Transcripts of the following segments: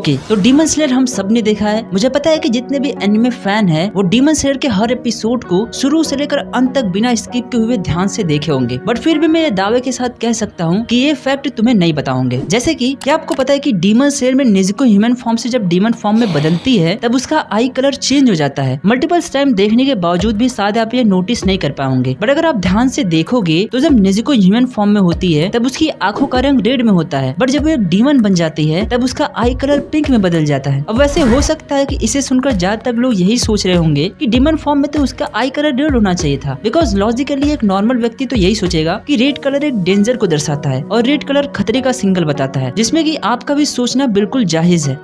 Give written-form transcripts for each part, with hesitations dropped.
Okay, तो demon slayer हम सब ने देखा है। मुझे पता है कि जितने भी एनिमे फैन हैं वो डीमन स्लेयर के हर एपिसोड को शुरू से लेकर अंत तक बिना स्किप के हुए ध्यान से देखे होंगे। बट फिर भी मैं ये दावे के साथ कह सकता हूँ कि ये फैक्ट तुम्हें नहीं पता होंगे। जैसे कि क्या आपको पता है कि डीमन स्लेयर में नेज़ुको ह्यूमन फॉर्म से जब डीमन फॉर्म में बदलती है तब उसका आई कलर चेंज हो जाता है। मल्टीपल टाइम देखने के बावजूद भी शायद आप ये नोटिस नहीं कर पाओगे, बट अगर आप ध्यान से देखोगे तो जब नेज़ुको ह्यूमन फॉर्म में होती है तब उसकी आंखों का रंग रेड में होता है, बट जब वो एक डीमन बन जाती है तब उसका आई कलर पिंक में बदल जाता है। अब वैसे हो सकता है कि इसे सुनकर ज्यादातर लोग यही सोच रहे होंगे कि डीमन फॉर्म में तो उसका आई कलर रेड होना चाहिए था, बिकॉज लॉजिकली एक नॉर्मल व्यक्ति तो यही सोचेगा कि रेड कलर एक डेंजर को दर्शाता है और रेड कलर खतरे का सिंगल बताता है, जिसमें कि आपका भी सोचना बिल्कुल जायज है।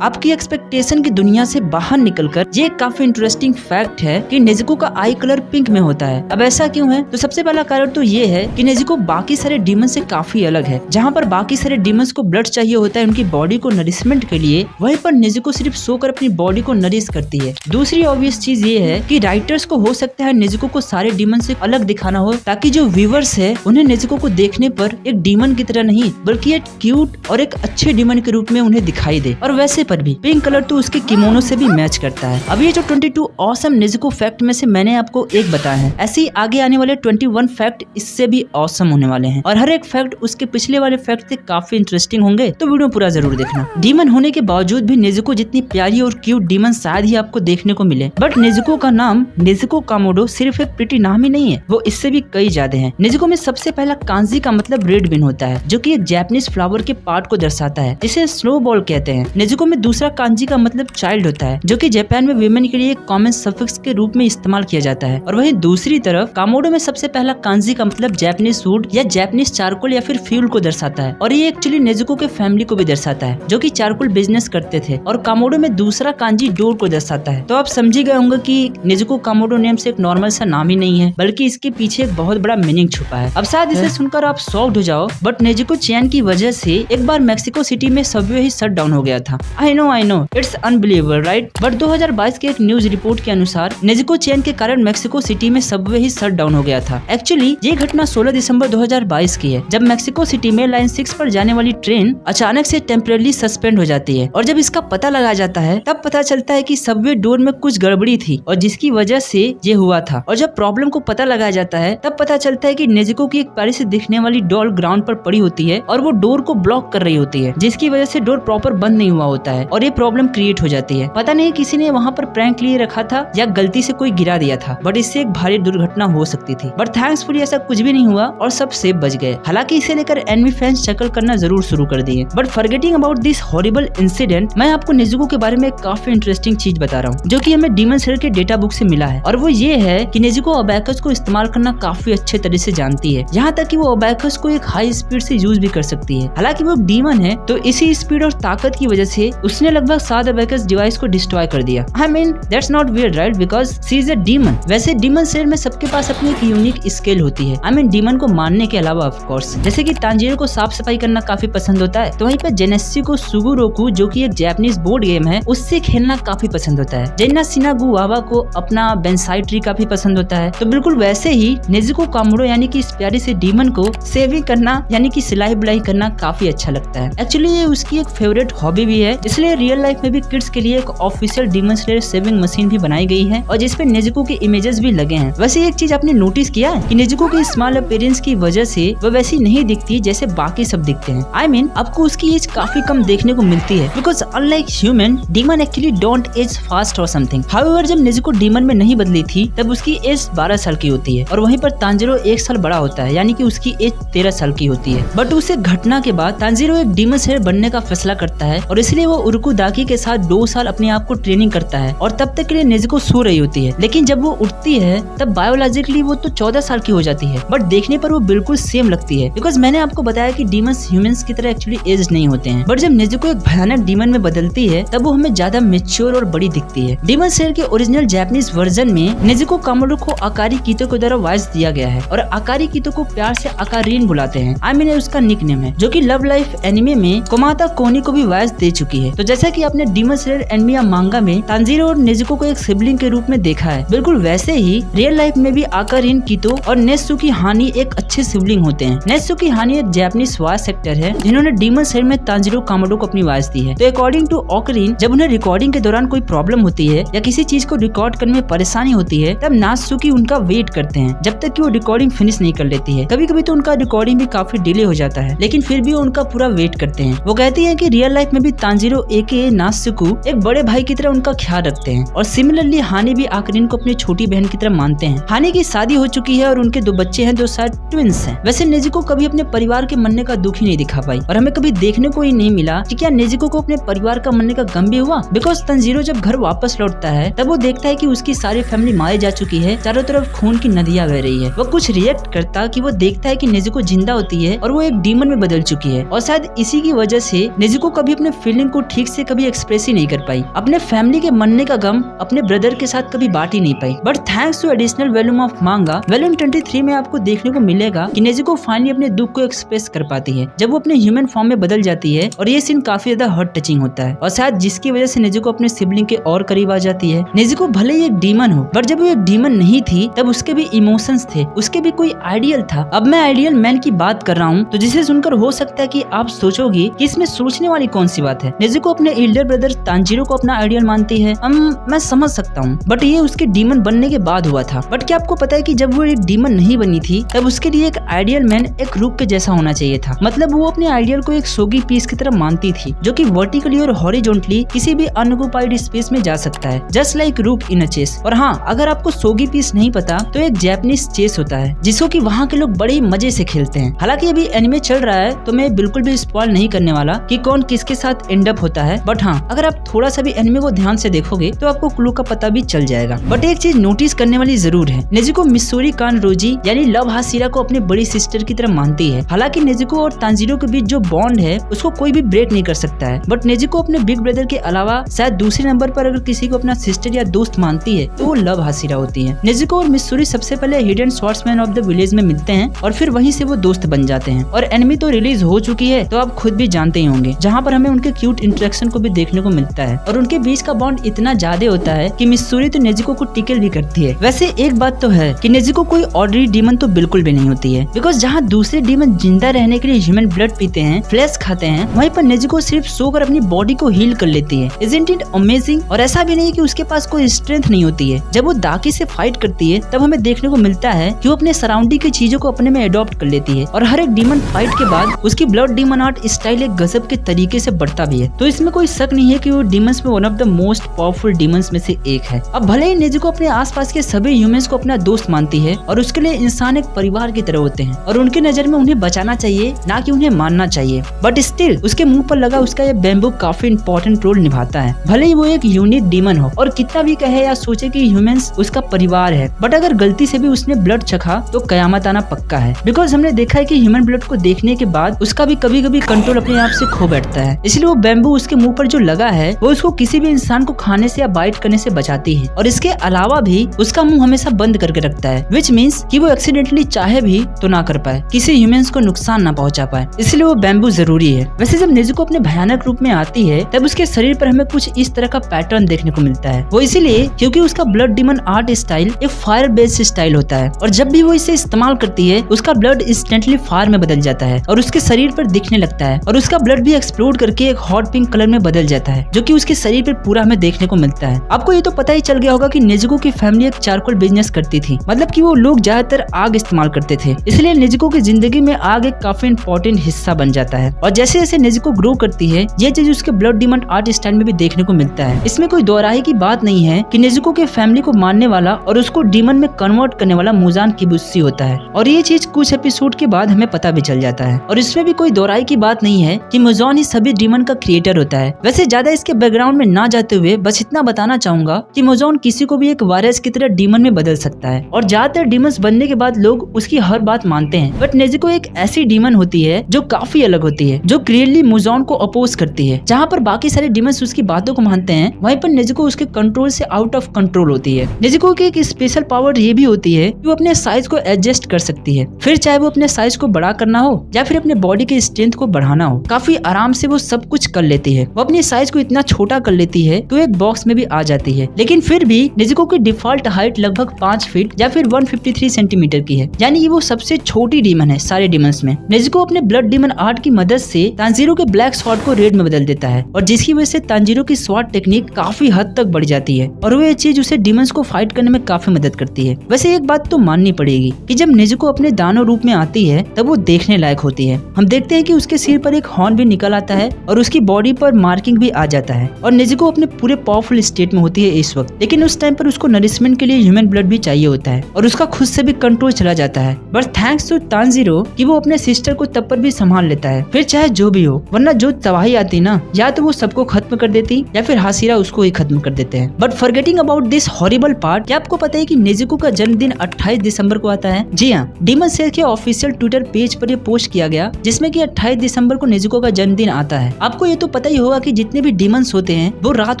आपकी एक्सपेक्टेशन की दुनिया से बाहर निकलकर ये काफी इंटरेस्टिंग फैक्ट है कि नेज़ुको का आई कलर पिंक में होता है। अब ऐसा क्यों है? तो सबसे पहला कारण तो ये है कि नेज़ुको बाकी सारे डीमन से काफी अलग है। जहाँ पर बाकी सारे डीमंस को ब्लड चाहिए होता है उनकी बॉडी को नरिशमेंट के लिए, वहीं पर नेज़ुको सिर्फ सोकर अपनी बॉडी को नरिश करती है। दूसरी ऑब्वियस चीज ये है कि राइटर्स को हो सकता है नेज़ुको को सारे डीमन से अलग दिखाना हो, ताकि जो व्यूअर्स है उन्हें नेज़ुको को देखने पर एक डीमन की तरह नहीं बल्कि एक क्यूट और एक अच्छे डीमन के रूप में उन्हें दिखाई दे। और वैसे पर भी पिंक कलर तो उसके किमोनो से भी मैच करता है। अब ये जो 22 ऑसम नेज़ुको फैक्ट में से मैंने आपको एक बताया है, ऐसे ही आगे आने वाले 21 फैक्ट इससे भी ऑसम होने वाले हैं और हर एक फैक्ट उसके पिछले वाले फैक्ट से काफी इंटरेस्टिंग होंगे, तो वीडियो पूरा जरूर देखना। डीमन होने के बावजूद भी नेज़ुको जितनी प्यारी और क्यूट डीमन शायद ही आपको देखने को मिले, बट नेज़ुको का नाम नेज़ुको कामोडो सिर्फ एक प्रिटी नाम ही नहीं है, वो इससे भी कई ज्यादा है। नेज़ुको में सबसे पहला कांजी का मतलब रेड बिन होता है, जो कि एक जैपनीज फ्लावर के पार्ट को दर्शाता है, जिसे स्नो बॉल कहते हैं। नेज़ुको में दूसरा कांजी का मतलब चाइल्ड होता है, जो कि जापान में विमेन के लिए एक कॉमन सफिक्स के रूप में इस्तेमाल किया जाता है। और वहीं दूसरी तरफ कामोडो में सबसे पहला कांजी का मतलब जैपनीज वुड या जैपनीज चारकोल या फिर फ्यूल को दर्शाता है, और ये एक्चुअली नेज़ुको के फैमिली को भी दर्शाता है, जो कि चारकोल बिजनेस करते थे। और कामोडो में दूसरा कांजी डोर को दर्शाता है। तो आप समझी गए होंगे कि नेज़ुको कामोडो नेम से एक नॉर्मल सा नाम ही नहीं है, बल्कि इसके पीछे एक बहुत बड़ा मीनिंग छुपा है। अब शायद इसे सुनकर आप शॉक्ड हो जाओ, बट नेज़ुको चैन की वजह से एक बार मेक्सिको सिटी में सबवे ही शट डाउन हो गया था। I know it's unbelievable, right? But 2022 के एक न्यूज रिपोर्ट के अनुसार नेज़ुको चैन के कारण मेक्सिको सिटी में सबवे ही शट डाउन हो गया था। एक्चुअली ये घटना 16 दिसंबर 2022 की है, जब मेक्सिको सिटी में लाइन 6 पर जाने वाली ट्रेन अचानक से टेम्परेरी सस्पेंड हो जाती है। और जब इसका पता लगा जाता है तब पता चलता है कि सबवे डोर में कुछ गड़बड़ी थी और जिसकी वजह से ये हुआ था। और जब प्रॉब्लम को पता लगाया जाता है तब पता चलता है कि नेज़ुको की एक प्यारी से दिखने वाली डॉल ग्राउंड पर पड़ी होती है और वो डोर को ब्लॉक कर रही होती है, जिसकी वजह से डोर प्रॉपर बंद नहीं हुआ होता है और ये प्रॉब्लम क्रिएट हो जाती है। पता नहीं किसी ने वहाँ पर प्रैंक लिए रखा था या गलती से कोई गिरा दिया था, बट इससे एक भारी दुर्घटना हो सकती थी। बट थैंक्सफुली ऐसा कुछ भी नहीं हुआ और सब सेफ बच गए। हालांकि इसे लेकर एनिमे फैंस शक्ल करना जरूर शुरू कर दिए। But forgetting about this horrible incident, मैं आपको नेज़ुको के बारे में काफी इंटरेस्टिंग चीज बता रहा हूँ, जो कि हमें डीमन स्लेयर के डेटा बुक से मिला है। और वो ये है कि नेज़ुको अबैकस को इस्तेमाल करना काफी अच्छे तरह से जानती है, यहाँ तक कि वो अबैकस को एक हाई स्पीड से यूज भी कर सकती है। हालांकि वो डीमन है, तो इसी स्पीड और ताकत की वजह से उसने लगभग 7 अबैकस डिवाइस को डिस्ट्रॉय कर दिया। I mean, that's not weird, right? Because she is a demon. वैसे डीमन स्लेयर में सबके पास अपनी एक यूनिक स्किल होती है। I mean, डीमन को मारने के अलावा ऑफ कोर्स, जैसे कि तांजीरो को साफ सफाई करना काफी पसंद होता है, तो वहीं पर जेनेसी को सुगुरोकू, जो कि एक जापानीज बोर्ड गेम है, उससे खेलना काफी पसंद होता है। जेन्ना शिनागुवावा को अपना बेंसाई ट्री काफी पसंद होता है। तो बिल्कुल वैसे ही नेज़ुको कामोडो यानी कि इस प्यारी से डीमन को सेविंग करना यानी कि सिलाई बुलाई करना काफी अच्छा लगता है। एक्चुअली ये उसकी एक फेवरेट हॉबी भी है, इसलिए रियल लाइफ में भी किड्स के लिए एक official demon slayer saving machine भी बनाई गई है और जिसपे नेज़ुको के इमेजेस भी लगे हैं। वैसे एक चीज आपने नोटिस किया कि नेज़ुको की स्मॉल अपीयरेंस की वजह से वह वैसी नहीं दिखती जैसे बाकी सब दिखते हैं। I mean, आपको उसकी एज काफी कम देखने को मिलती है, because unlike human, demon actually don't age fast और समथिंग। हाउएवर जब नेज़ुको डीमन में नहीं बदली थी तब उसकी एज 12 साल की होती है और वहीं पर तांजीरो 1 साल बड़ा होता है, यानी कि उसकी एज 13 साल की होती है। बट उस घटना के बाद तांजीरो एक डीमन स्लेयर बनने का फैसला करता है और इसलिए वो उरुकुदाकी के साथ 2 साल अपने आप को ट्रेनिंग करता है और तब तक के लिए नेज़ुको सो रही होती है। लेकिन जब वो उठती है तब बायोलॉजिकली वो तो 14 साल की हो जाती है, बट देखने पर वो बिल्कुल सेम लगती है, बिकॉज मैंने आपको बताया कि डीमंस ह्यूमंस की तरह एक्चुअली एज नहीं होते हैं। बट जब नेज़ुको एक भयानक डीमन में बदलती है तब वो हमें ज्यादा मैच्योर और बड़ी दिखती है। डीमन स्लेयर के ओरिजिनल जापानीज वर्जन में नेज़ुको कामोडो को आकारी कीतो के द्वारा वॉइस दिया गया है और आकारी कीतो को प्यार से आकारीन बुलाते हैं। I mean, उसका निकनेम है, जो कि लव लाइफ एनिमे में कोमाता कोनी को भी वॉइस दे चुकी है। तो जैसा कि आपने डीमन स्लेयर एनिमे या मांगा में तांजीरो और नेजुको को एक सिबलिंग के रूप में देखा है, बिल्कुल वैसे ही रियल लाइफ में भी आकारिन कितो और नेत्सुकी हानी एक अच्छे सिबलिंग होते हैं। नेत्सुकी हानी एक जापानीज वॉइस एक्टर है जिन्होंने डीमन स्लेयर में तांजीरो कामाडो को अपनी आवाज दी है। तो अकॉर्डिंग टू ओकारिन, जब उन्हें रिकॉर्डिंग के दौरान कोई प्रॉब्लम होती है या किसी चीज को रिकॉर्ड करने में परेशानी होती है, तब नात्सुकी उनका वेट करते हैं जब तक कि वो रिकॉर्डिंग फिनिश नहीं कर लेती है। कभी कभी तो उनका रिकॉर्डिंग भी काफी डिले हो जाता है, लेकिन फिर भी उनका पूरा वेट करते हैं। वो कहती है कि रियल लाइफ में भी तांजीरो एके नात्सुकु एक बड़े भाई की तरह उनका ख्याल रखते हैं और सिमिलरली हानी भी आकारिन को अपनी छोटी बहन की तरह मानते हैं। हानी की शादी हो चुकी है और उनके 2 बच्चे हैं जो शायद ट्विंस हैं। वैसे नेजुको कभी अपने परिवार के मरने का दुख ही नहीं दिखा पाई और हमें कभी देखने को ही नहीं मिला कि क्या नेजुको को अपने परिवार का मरने का गम भी हुआ। बिकॉज तांजीरो जब घर वापस लौटता है तब वो देखता है कि उसकी सारी फैमिली मारी जा चुकी है, चारों तरफ खून की नदियां बह रही है। वो कुछ रिएक्ट करता कि वो देखता है कि नेजुको जिंदा होती है और वो एक डीमन में बदल चुकी है और शायद इसी की वजह से नेजुको कभी अपने फीलिंग को ठीक से कभी एक्सप्रेस ही नहीं कर पाई। अपने फैमिली के मरने का गम अपने ब्रदर के साथ कभी बांट ही नहीं पाई। But thanks to additional volume of manga volume 23 में आपको देखने को मिलेगा कि नेजुको फाइनली अपने दुख को एक्सप्रेस कर पाती है जब वो अपने ह्यूमन फॉर्म में बदल जाती है और ये सीन काफी ज्यादा हार्ट टचिंग होता है और शायद जिसकी वजह से नेजुको अपने सिबलिंग के और करीब आ जाती है। नेजुको भले ही एक डीमन हो, बट जब वो एक डीमन नहीं थी तब उसके भी इमोशंस थे, उसके भी कोई आइडियल था। अब मैं आइडियल मैन की बात कर रहा हूँ, तो जिसे सुनकर हो सकता है कि आप सोचोगे कि इसमें सोचने वाली कौन सी बात है। नेजुको अपने एल्डर ब्रदर तांजीरो को अपना आइडियल मानती है। मैं समझ सकता हूँ, बट ये उसके डीमन बनने के बाद हुआ था। बट क्या आपको पता है कि जब वो एक डीमन नहीं बनी थी तब उसके लिए एक आइडियल मैन एक रूक के जैसा होना चाहिए था। मतलब वो अपने आइडियल को एक सोगी पीस की तरह मानती थी जो कि वर्टिकली और हॉरिजॉन्टली किसी भी अनऑक्युपाइड स्पेस में जा सकता है, जस्ट लाइक रूक इन अ चेस। और हाँ, अगर आपको सोगी पीस नहीं पता तो एक जापानीज चेस होता है जिसको कि वहाँ के लोग बड़े मजे से खेलते हैं। हालांकि अभी एनिमे चल रहा है तो मैं बिल्कुल भी स्पॉइल नहीं करने वाला कि कौन किसके साथ एंड अप होता है। बट हाँ, अगर आप थोड़ा सा भी एनिमे को ध्यान से देखोगे तो आपको क्लू का पता भी चल जाएगा। बट एक चीज नोटिस करने वाली जरूर है, नेजुको मिसूरी कान रोजी यानी लव हासिरा को अपनी बड़ी सिस्टर की तरह मानती है। हालांकि नेजुको और तांजीरो के बीच जो बॉन्ड है उसको कोई भी ब्रेक नहीं कर सकता है। बट नेजुको अपने बिग ब्रदर के अलावा शायद दूसरे नंबर पर अगर किसी को अपना सिस्टर या दोस्त मानती है तो वो लव हासिरा होती है। नेजुको और मिसूरी सबसे पहले hidden swordsman of the village में मिलते हैं और फिर वहीं से वो दोस्त बन जाते हैं। और एनिमे तो रिलीज हो चुकी है तो आप खुद भी जानते ही होंगे, जहाँ पर हमें उनके क्यूट इंटरेक्शन को भी देखने को मिलता है और उनके बीच का बॉन्ड इतना ज्यादा होता है कि मिसूरी तो नेजुको को टिकल भी करती है। वैसे एक बात तो है कि नेजुको कोई ऑर्डिनरी डीमन तो बिल्कुल भी नहीं होती है, बिकॉज जहाँ दूसरे डीमन जिंदा रहने के लिए ह्यूमन ब्लड पीते हैं, फ्लैश खाते हैं, वहीं पर नेजुको सिर्फ सोकर अपनी बॉडी को हील कर लेती है। Isn't it amazing? और ऐसा भी नहीं कि उसके पास कोई स्ट्रेंथ नहीं होती है। जब वो दाकी से फाइट करती है तब हमें देखने को मिलता है कि वो अपने सराउंडिंग की चीजों को अपने में एडॉप्ट कर लेती है और हर एक डीमन फाइट के बाद उसकी ब्लड डीमन आर्ट स्टाइल एक गजब के तरीके से बढ़ता भी है। तो इसमें कोई शक नहीं है कि वो डीमंस में one of the most powerful demons में से एक है। अब भले ही नेजुको अपने आसपास के सभी ह्यूमंस को अपना दोस्त मानती है और उसके लिए इंसान एक परिवार की तरह होते हैं और उनके नजर में उन्हें बचाना चाहिए, ना कि उन्हें मानना चाहिए। बट स्टिल उसके मुंह पर लगा उसका ये बैम्बू काफी इंपॉर्टेंट रोल निभाता है। भले ही वो एक यूनिक डीमन हो और कितना भी कहे या सोचे कि ह्यूमंस उसका परिवार है, बट अगर गलती से भी उसने ब्लड चखा तो कयामत आना पक्का है। बिकॉज हमने देखा है कि ह्यूमन ब्लड को देखने के बाद उसका भी कभी कभी कंट्रोल अपने आप से खो बैठता है। इसलिए वो बैम्बू उसके मुंह पर जो लगा है वो उसको किसी भी इंसान को खाने से या बाइट करने से बचाती है और इसके अलावा भी उसका मुंह हमेशा बंद करके रखता है, विच मीन्स कि वो एक्सीडेंटली चाहे भी तो ना कर पाए, किसी ह्यूमंस को नुकसान ना पहुंचा पाए। इसलिए वो बैम्बू जरूरी है। वैसे जब नेजुको अपने भयानक रूप में आती है तब उसके शरीर पर हमें कुछ इस तरह का पैटर्न देखने को मिलता है। वो इसीलिए क्योंकि उसका ब्लड डीमन आर्ट स्टाइल एक फायर बेस्ड स्टाइल होता है और जब भी वो इसे इस्तेमाल करती है उसका ब्लड इंस्टेंटली फायर में बदल जाता है और उसके शरीर पर दिखने लगता है और उसका ब्लड भी एक्सप्लोड करके एक हॉट पिंक कलर में बदल जाता है, जो कि उसके शरीर पर पूरा हमें देखने को मिलता है। आपको ये तो पता ही चल गया होगा कि नेजुको की फैमिली एक चारकोल बिजनेस करती थी, मतलब कि वो लोग ज्यादातर आग इस्तेमाल करते थे। इसलिए नेजुको की जिंदगी में आग एक काफी इंपॉर्टेंट हिस्सा बन जाता है और जैसे जैसे नेजुको ग्रो करती है ये चीज उसके ब्लड डीमन आर्ट स्टाइल में भी देखने को मिलता है। इसमें कोई दोहराई की बात नहीं है कि नेजुको के फैमिली को मारने वाला और उसको डीमन में कन्वर्ट करने वाला मुजान किबुत्सी होता है और ये चीज कुछ एपिसोड के बाद हमें पता भी चल जाता है। और इसमें भी कोई दोहराई की बात नहीं है कि मुजान ही सभी डीमन का क्रिएटर होता है। वैसे ज्यादा इसके बैकग्राउंड में ना जाते हुए बस इतना बताना चाहूंगा कि मुजान किसी को भी एक वायरस की तरह डीमन में बदल सकता है और ज्यादातर डीमंस बनने के बाद लोग उसकी हर बात मानते हैं। बट नेजुको एक ऐसी डीमन होती है जो काफी अलग होती है, जो क्लियरली मुजान को अपोज करती है। जहाँ पर बाकी सारे डीमंस उसकी बातों को मानते हैं वहीं पर नेजुको उसके कंट्रोल से आउट ऑफ कंट्रोल होती है। नेजुको की एक स्पेशल पावर ये भी होती है कि वो अपने साइज को एडजस्ट कर सकती है, फिर चाहे वो अपने साइज को बड़ा करना हो या फिर अपने बॉडी के स्ट्रेंथ को बढ़ाना हो, काफी आराम से वो सब कुछ कर लेती है। वो अपनी साइज को इतना छोटा कर लेती है कि वो एक बॉक्स में भी आ जाती है। लेकिन फिर भी नेजुको की डिफॉल्ट हाइट लगभग 5 फीट या फिर 153 सेंटीमीटर की है, यानी कि वो सबसे छोटी डीमन है सारे डीमंस में। नेजुको अपने ब्लड डीमन आर्ट की मदद से तांजीरो के ब्लैक स्वॉर्ड को रेड में बदल देता है, और जिसकी वजह से तांजीरो की स्वॉर्ड टेक्निक काफी हद तक बढ़ जाती है, और वो ये चीज उसे डीमंस को फाइट करने में काफी मदद करती है। वैसे एक बात तो माननी पड़ेगी कि जब नेजुको अपने दानव रूप में आती है तब वो देखने लायक होती है। हम देखते हैं कि उसके सिर पर एक हॉर्न भी निकल आता है और उसकी बॉडी पर मार्किंग भी आ जाता है, और नेजुको अपने पूरे पावरफुल स्टेट में होती है इस वक्त। लेकिन उस टाइम पर उसको नरिशमेंट के लिए ह्यूमन ब्लड भी चाहिए होता है, और उसका खुद से भी कंट्रोल चला जाता है। बट थैंक्स टू तांजीरो कि वो अपने सिस्टर को तब पर भी संभाल लेता है, फिर चाहे जो भी हो, वरना जो तबाही आती ना, या तो वो सबको खत्म कर देती या फिर हाशिरा उसको ही खत्म कर देते हैं। But forgetting about this horrible part, क्या आपको पता है कि नेजुको का जन्मदिन 28 दिसंबर को आता है? जी हाँ, डीमन स्लेयर के ऑफिशियल ट्विटर पेज पर ये पोस्ट किया गया, जिसमें कि 28 दिसंबर को नेजुको का जन्मदिन आता है। आपको ये तो पता ही होगा कि जितने भी डीमंस होते हैं वो रात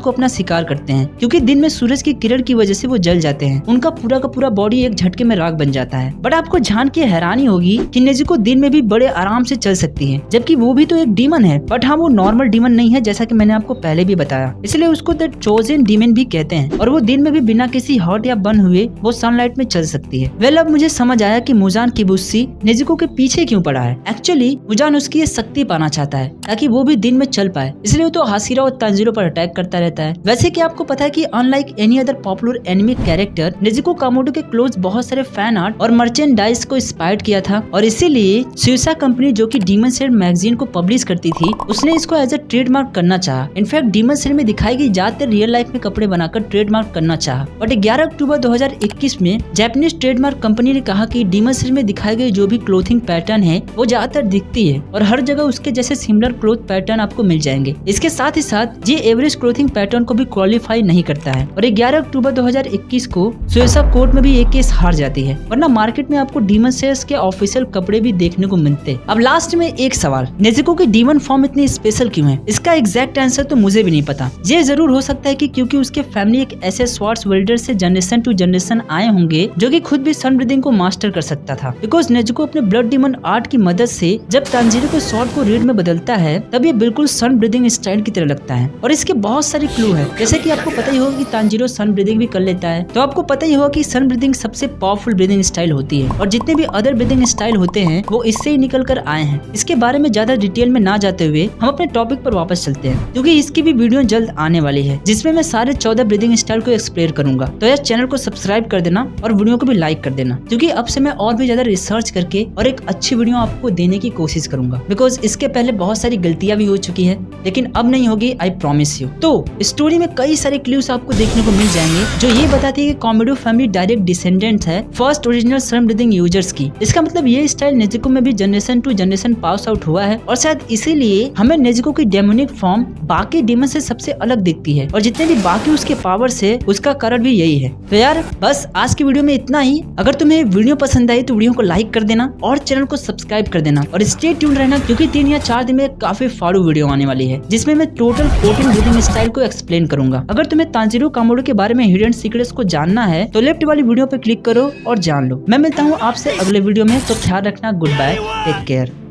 को अपना शिकार करते हैं, क्योंकि दिन में सूरज की किरण की वजह से वो जल जाते हैं। उनका पूरा का पूरा बॉडी एक झटके में राख बन जाता है। बट आपको जान के हैरानी होगी कि नेजुको दिन में भी बड़े आराम से चल सकती है, जबकि वो भी तो एक डीमन है। बट हाँ, वो नॉर्मल डीमन नहीं है, जैसा कि मैंने आपको पहले भी बताया, इसलिए उसको द चोजन डीमन भी कहते हैं, और वो दिन में भी बिना किसी हॉट या बर्न हुए वो सनलाइट में चल सकती है। वेल, अब मुझे समझ आया कि मुजान किबुत्सी नेजुको के पीछे क्यों पड़ा है। एक्चुअली मुजान उसकी ये शक्ति पाना चाहता है ताकि वो भी दिन में चल पाए, इसलिए वो तो हाशिरा और तांजीरो पर अटैक करता रहता है। वैसे कि आपको पता है कि unlike any other popular anime character, Nezuko Kamado के क्लोज बहुत सारे फैन आर्ट और मर्चेंडाइज को इंस्पायर किया था, और इसीलिए सुइसा कंपनी जो कि डीमन स्लेयर मैगजीन को पब्लिश करती थी, उसने इसको एज अ ट्रेडमार्क करना चाहा। इनफैक्ट डीमन स्लेयर में दिखाई गई ज्यादातर रियल लाइफ में कपड़े बनाकर ट्रेडमार्क करना चाहा, बट 11 अक्टूबर 2021 में जापानीज ट्रेडमार्क कंपनी ने कहा कि डीमन स्लेयर में दिखाई गई जो भी क्लोथिंग पैटर्न है वो ज्यादातर दिखती है, और हर जगह उसके जैसे सिमिलर क्लोथ पैटर्न आपको मिल जाएंगे। इसके साथ ही साथ ये एवरेज क्लोथिंग पैटर्न को भी क्वालिफाई नहीं करता है, और 11 अक्टूबर 2021 को सुइसा कोर्ट में भी एक केस हार जाती है, वरना मार्केट में आपको डीमन स्लेयर्स के ऑफिशियल कपड़े भी देखने को मिलते। अब लास्ट में एक सवाल, नेजुको की डीमन फॉर्म इतनी स्पेशल क्यों है? इसका एग्जैक्ट आंसर तो मुझे भी नहीं पता। ये जरूर हो सकता है कि क्योंकि उसके फैमिली एक ऐसे स्वॉर्ड्स विल्डर से जनरेशन टू जनरेशन आए होंगे जो कि खुद भी सन ब्रीदिंग को मास्टर कर सकता था। बिकॉज नेजुको अपने ब्लड डीमन आर्ट की मदद से जब तांजीरो के स्वॉर्ड को रेड में बदलता है तब ये बिल्कुल सन ब्रीदिंग स्टाइल की तरह लगता है, और इसके बहुत सारे क्लू है, जैसे कि आपको पता ही होगा कि तांजीरो सन ब्रीदिंग भी कर लेता है, तो आपको पता ही होगा कि सन ब्रीदिंग सबसे पावरफुल ब्रीदिंग स्टाइल होती है, और जितने भी अदर ब्रीदिंग स्टाइल होते हैं वो इससे ही निकल कर आए हैं। इसके बारे में ज्यादा डिटेल में ना जाते हुए हम अपने टॉपिक पर वापस चलते हैं, क्योंकि इसकी भी वीडियो जल्द आने वाली है जिसमें मैं सारे 14 ब्रीदिंग स्टाइल को एक्सप्लेन करूंगा। तो यार चैनल को सब्सक्राइब कर देना और वीडियो को भी लाइक कर देना, क्योंकि अब से मैं और भी ज्यादा रिसर्च करके और एक अच्छी वीडियो आपको देने की कोशिश करूंगा। बिकॉज इसके पहले बहुत सारी गलतियां भी हो चुकी है, लेकिन अब नहीं होगी, आई प्रॉमिस यू। तो स्टोरी में कई सारे क्लूज आपको देखने को मिल जाएंगे जो ये बताती है कि कॉमेडो फैमिली डायरेक्ट डिसेंडेंट है first original sun breathing users की। इसका मतलब ये स्टाइल नेजुको में भी generation to generation pass out हुआ है, और शायद इसीलिए हमें नेजुको की डेमोनिक फॉर्म बाकी डीमन से सबसे अलग दिखती है, और जितने भी बाकी उसके पावर्स है उसका कारण भी यही है। तो यार बस आज की वीडियो में इतना ही। अगर तुम्हें वीडियो पसंद आई तो वीडियो को लाइक कर देना और चैनल को सब्सक्राइब कर देना, और स्टे ट्यून रहना, क्योंकि 3 या 4 दिन में काफी फाड़ू वीडियो आने वाली है जिसमें मैं टोटल 14 ब्रीदिंग स्टाइल को एक्सप्लेन करूंगा। अगर तुम्हें तांजीरो कामोडो के बारे में हिडन सीक्रेट्स को जानना है तो लेफ्ट वाली वीडियो पे क्लिक करो और जान लो। मैं मिलता हूँ आपसे अगले वीडियो में, तो ख्याल रखना, गुड बाय, टेक केयर।